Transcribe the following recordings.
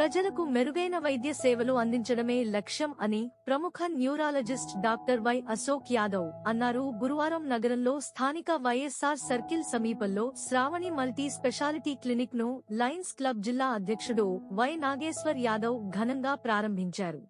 ప్రజలకు మెరుగైన వైద్య సేవలు అందించడమే లక్ష్యం అని ప్రముఖ neurologist doctor why Ashok Yadav అన్నారు. గురువారం నగరంలో స్థానిక వైఎస్ఆర్ సర్కిల్ సమీపంలో శ్రావణి మల్టీ స్పెషాలిటీ క్లినిక్ ను లయన్స్ క్లబ్ జిల్లా అధ్యక్షుడు వై నాగేశ్వర్ యాదవ్ ఘనంగా ప్రారంభించారు.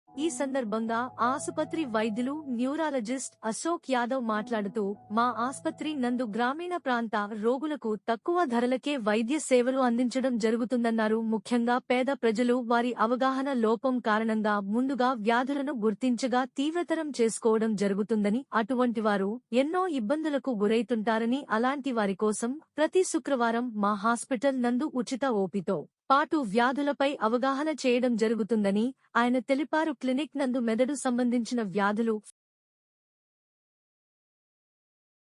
ఈ సందర్భంగా ఆసుపత్రి వైద్యులు న్యూరాలజిస్ట్ అశోక్ యాదవ్ మాట్లాడుతూ, మా ఆసుపత్రి నందు గ్రామీణ ప్రాంత రోగులకు తక్కువ ధరలకే వైద్య సేవలు అందించడం జరుగుతుందన్నారు. ముఖ్యంగా పేద ప్రజలు వారి అవగాహన లోపం కారణంగా ముందుగా వ్యాధులను గుర్తించగా తీవ్రతరం చేసుకోవడం జరుగుతుందని, అటువంటి వారు ఎన్నో ఇబ్బందులకు గురైతుంటారని, అలాంటి వారి కోసం ప్రతి శుక్రవారం మా హాస్పిటల్ నందు ఉచిత ఓపీతో పాటు వ్యాధులపై అవగాహన చేయడం జరుగుతుందని ఆయన తెలిపారు. క్లినిక్ నందు మెదడు సంబంధించిన వ్యాధులు,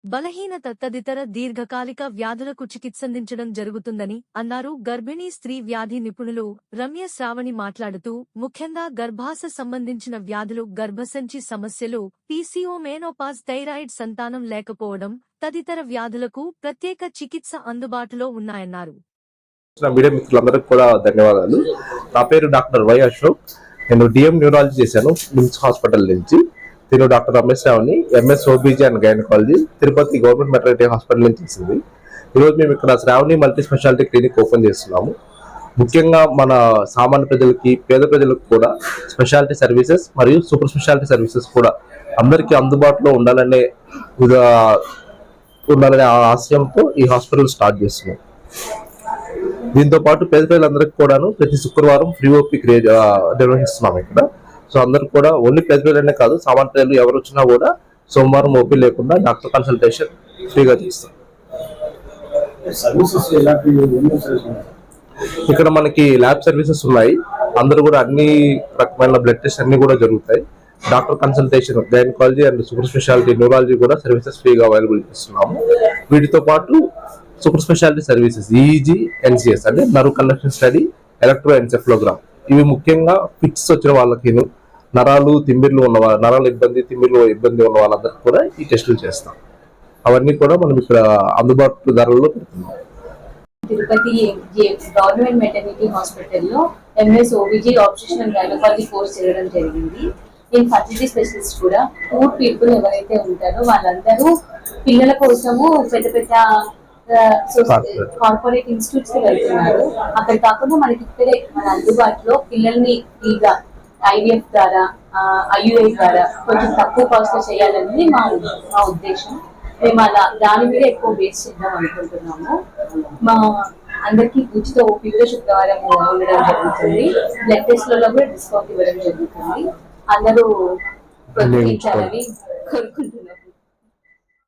బలహీనత తదితర దీర్ఘకాలిక వ్యాధులకు చికిత్సందించడం జరుగుతుందని అన్నారు. గర్భిణీ స్త్రీ వ్యాధి నిపుణులు రమ్య శ్రావణి మాట్లాడుతూ, ముఖ్యంగా గర్భాశ సంబంధించిన వ్యాధులు, గర్భసంచి సమస్యలు, పీసీఓ, మెనోపాజ్, థైరాయిడ్, సంతానం లేకపోవడం తదితర వ్యాధులకు ప్రత్యేక చికిత్స అందుబాటులో ఉన్నాయన్నారు. మీడియా మిత్రులందరికీ కూడా ధన్యవాదాలు. నా పేరు డాక్టర్ వై అశోక్. నేను డిఎం న్యూరాలజీ చేశాను నిమ్స్ హాస్పిటల్ నుంచి. నేను డాక్టర్ రమేష్ రావుని MS OBG and gynaecology Tirupati government maternity hospital నుంచి చేసింది. ఈరోజు మేము ఇక్కడ Sravani multi speciality clinic open చేస్తున్నాము. ముఖ్యంగా మన సామాన్య ప్రజలకి, పేద ప్రజలకు కూడా స్పెషాలిటీ సర్వీసెస్ మరియు సూపర్ స్పెషాలిటీ సర్వీసెస్ కూడా అందరికీ అందుబాటులో ఉండాలనే ఆశయంతో ఈ హాస్పిటల్ స్టార్ట్ చేస్తున్నాం. దీంతో పాటు పేద ప్రజలందరికీ కూడాను ప్రతి శుక్రవారం ఫ్రీ ఓపీ నిర్వహిస్తున్నాం ఇక్కడ. సో అందరూ కూడా ఓన్లీ పేద ప్రజలనే కాదు, సామాన్య ప్రజలు ఎవరు వచ్చినా కూడా సోమవారం ఓపీ లేకుండా డాక్టర్ కన్సల్టేషన్ ఫ్రీగా చేస్తాం. ఇక్కడ మనకి ల్యాబ్ సర్వీసెస్ ఉన్నాయి. అందరూ కూడా అన్ని రకమైన బ్లడ్ టెస్ట్ అన్ని కూడా జరుగుతాయి. Doctor consultation, gynaecology and super speciality neurology కూడా సర్వీసెస్ ఫ్రీగా అవైలబుల్ చేస్తున్నాము. వీటితో పాటు super speciality services EEG, NCS అంటే నర్వ్ కండక్షన్ స్టడీ, ఎలక్ట్రో ఎన్సెఫ్లోగ్రామ్, ఇవి ముఖ్యంగా ఫిట్స్ వచ్చిన వాళ్ళకి, నరాలు తిమ్మిర్లు ఉన్నవాళ్ళు, నరాల ఇబ్బంది, తిమ్మిర్లు ఇబ్బంది ఉన్న వాళ్ళందరికీ కూడా ఈ టెస్టులు చేస్తాం. అవన్నీ కూడా మనం ఇక్కడ అందుబాటు ధరల్లో పెడుతున్నాం. తిరుపతి గవర్నమెంట్ మెటర్నిటీ హాస్పిటల్లో MS OBG obstetric and gynaecology course చేయడం జరిగింది. నేను ఫర్టిలిటీ స్పెషలిస్ట్ కూడా. పూర్ పీపుల్ ఎవరైతే ఉంటారో వాళ్ళందరూ పిల్లల కోసము పెద్ద పెద్ద కార్పొరేట్ ఇన్స్టిట్యూట్స్ కి వెళ్తున్నారు. అక్కడ కాకుండా మనకి ఇక్కడే మన అందుబాటులో పిల్లల్ని ఫ్రీగా ఐవీఎఫ్ ద్వారా, ఐయుఐ ద్వారా కొంచెం తక్కువ కాస్ట్ లో చేయాలనేది మా ఉద్దేశం. మేము అలా దాని మీద ఎక్కువ బేస్ చేద్దాం అనుకుంటున్నాము. మా అందరికి ఉచిత ఓపీ కూడా శుక్రవారం ఉండడం జరుగుతుంది. బ్లడ్ టెస్ట్లలో కూడా డిస్కౌంట్ ఇవ్వడం జరుగుతుంది. అందరూ ప్రోత్సహించాలని కోరుకుంటున్నాం.